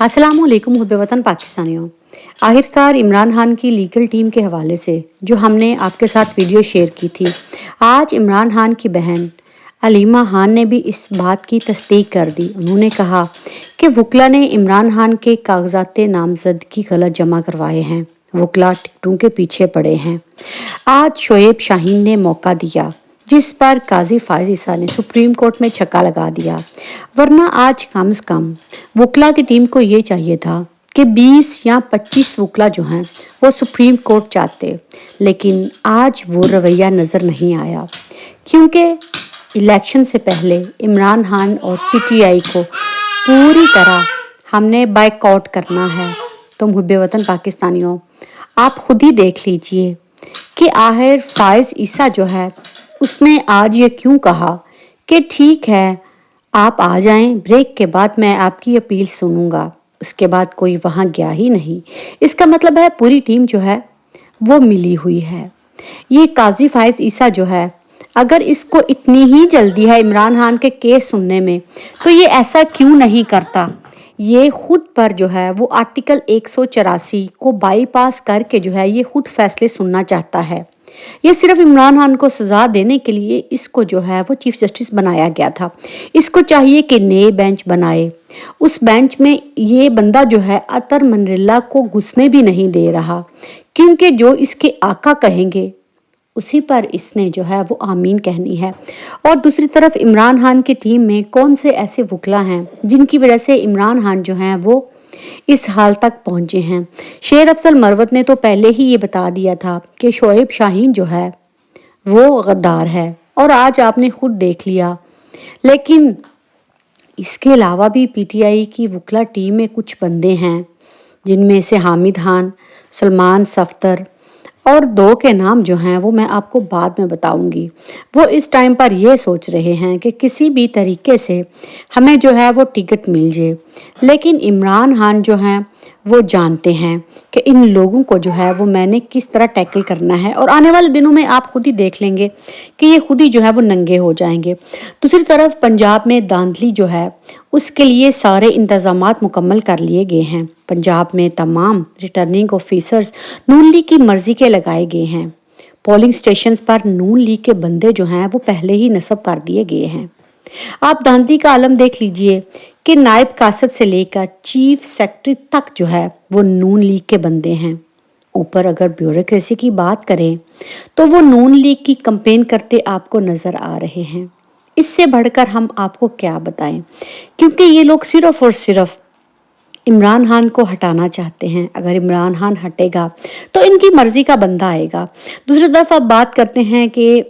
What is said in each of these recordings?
अस्सलाम वालेकुम हुब्बे वतन पाकिस्तानियों। आखिरकार इमरान खान की लीगल टीम के हवाले से जो हमने आपके साथ वीडियो शेयर की थी, आज इमरान खान की बहन अलीमा खान ने भी इस बात की तस्दीक कर दी। उन्होंने कहा कि वकला ने इमरान खान के कागजात नामजदगी गलत जमा करवाए हैं। वकला टिकटों के पीछे पड़े हैं। आज शोएब शाहीन ने मौका दिया जिस पर काजी फायज ईसा ने सुप्रीम कोर्ट में छक्का लगा दिया, वरना आज कम से कम वकला की टीम को ये चाहिए था कि 20 या 25 वकला जो हैं वो सुप्रीम कोर्ट चाहते, लेकिन आज वो रवैया नज़र नहीं आया क्योंकि इलेक्शन से पहले इमरान खान और पीटीआई को पूरी तरह हमने बायकॉट करना है। तो मुहब्बे वतन पाकिस्तानियों, आप खुद ही देख लीजिए कि आखिर फायज ईसा जो है उसने आज ये क्यों कहा कि ठीक है आप आ जाएं, ब्रेक के बाद मैं आपकी अपील सुनूंगा। उसके बाद कोई वहां गया ही नहीं। इसका मतलब है पूरी टीम जो है वो मिली हुई है। ये काजी फायज ईसा जो है, अगर इसको इतनी ही जल्दी है इमरान खान के केस सुनने में, तो ये ऐसा क्यों नहीं करता। ये खुद पर जो है वो आर्टिकल 184 को बाईपास करके जो है ये खुद फैसले सुनना चाहता है। ये सिर्फ इमरान खान को सजा देने के लिए इसको जो है वो चीफ जस्टिस बनाया गया था। इसको चाहिए कि नए बेंच बनाए। उस बेंच में ये बंदा जो है अतर मनरिल्ला को घुसने भी नहीं दे रहा, क्योंकि जो इसके आका कहेंगे उसी पर इसने जो है वो आमीन कहनी है। और दूसरी तरफ इमरान खान की टीम में कौन से ऐसे वकला हैं जिनकी वजह से इमरान खान जो हैं वो इस हाल तक पहुंचे हैं। शेर अफजल मरवत ने तो पहले ही ये बता दिया था कि शोएब शाहीन जो है वो गद्दार है, और आज आपने खुद देख लिया। लेकिन इसके अलावा भी पीटीआई की वकला टीम में कुछ बंदे हैं जिनमें से हामिद खान, सलमान सफ्तर और 2 के नाम जो हैं वो मैं आपको बाद में बताऊंगी। वो इस टाइम पर ये सोच रहे हैं कि किसी भी तरीके से हमें जो है वो टिकट मिल जाए, लेकिन इमरान खान जो हैं वो जानते हैं कि इन लोगों को जो है वो मैंने किस तरह टैकल करना है, और आने वाले दिनों में आप खुद ही देख लेंगे कि ये खुद ही जो है वो नंगे हो जाएंगे। दूसरी तरफ पंजाब में धांधली जो है उसके लिए सारे इंतजामात मुकम्मल कर लिए गए हैं। पंजाब में तमाम रिटर्निंग ऑफिसर्स नून लीग की मर्जी के लगाए गए हैं। पोलिंग स्टेशन पर नून लीग के बंदे जो हैं वो पहले ही नस्ब कर दिए गए हैं। आप धांधली का आलम देख लीजिए कि नायब कासद से लेकर चीफ सेक्रेटरी तक जो है वो नून लीग के बंदे हैं। ऊपर अगर ब्यूरोक्रेसी की बात करें तो वो नून लीग की कंपेन करते आपको नजर आ रहे हैं। इससे बढ़कर हम आपको क्या बताएं, क्योंकि ये लोग सिर्फ और सिर्फ इमरान खान को हटाना चाहते हैं। अगर इमरान खान हटेगा तो इनकी मर्जी का बंदा आएगा। दूसरी तरफ अब बात करते हैं कि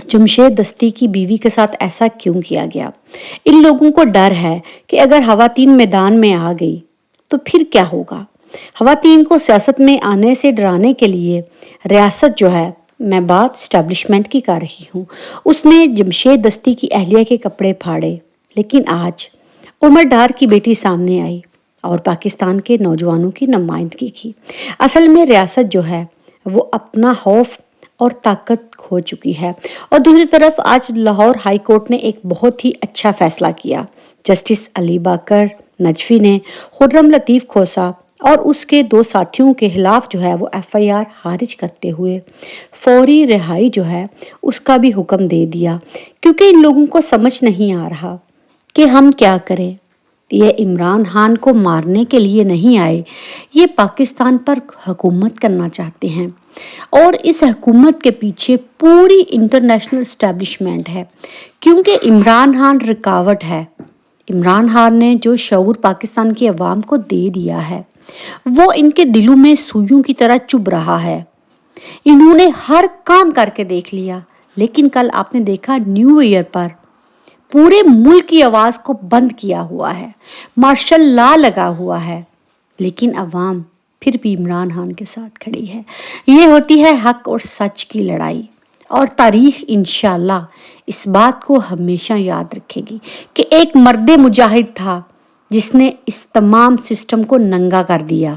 जमशेद दस्ती की बीवी के साथ ऐसा क्यों किया गया। इन लोगों को डर है कि अगर खवातीन मैदान में आ गई तो फिर क्या होगा। खवातीन को सियासत में आने से डराने के लिए रियासत जो है, मैं बात स्टैब्लिशमेंट की कर रही हूँ, उसने जमशेद दस्ती की अहलिया के कपड़े फाड़े। लेकिन आज उमर डार की बेटी सामने आई और पाकिस्तान के नौजवानों की नुमाइंदगी की। असल में रियासत जो है वो अपना खौफ और ताकत खो चुकी है। और दूसरी तरफ आज लाहौर हाई कोर्ट ने एक बहुत ही अच्छा फैसला किया। जस्टिस अली बाकर नजफी ने खुर्रम लतीफ़ खोसा और उसके 2 साथियों के खिलाफ जो है वो एफआईआर खारिज करते हुए फौरी रिहाई जो है उसका भी हुक्म दे दिया, क्योंकि इन लोगों को समझ नहीं आ रहा कि हम क्या करें। ये इमरान खान को मारने के लिए नहीं आए, ये पाकिस्तान पर हुकूमत करना चाहते हैं, और इस हुकूमत के पीछे पूरी इंटरनेशनल एस्टैब्लिशमेंट है, क्योंकि इमरान खान रुकावट है। इमरान खान ने जो शऊर पाकिस्तान की अवाम को दे दिया है वो इनके दिलों में सुइयों की तरह चुभ रहा है। इन्होंने हर काम करके देख लिया, लेकिन कल आपने देखा न्यू ईयर पर पूरे मुल्क की आवाज को बंद किया हुआ है, मार्शल लॉ लगा हुआ है, लेकिन अवाम फिर भी इमरान खान के साथ खड़ी है। ये होती है हक और सच की लड़ाई, और तारीख इंशाल्लाह इस बात को हमेशा याद रखेगी कि एक मर्द मुजाहिद था जिसने इस तमाम सिस्टम को नंगा कर दिया।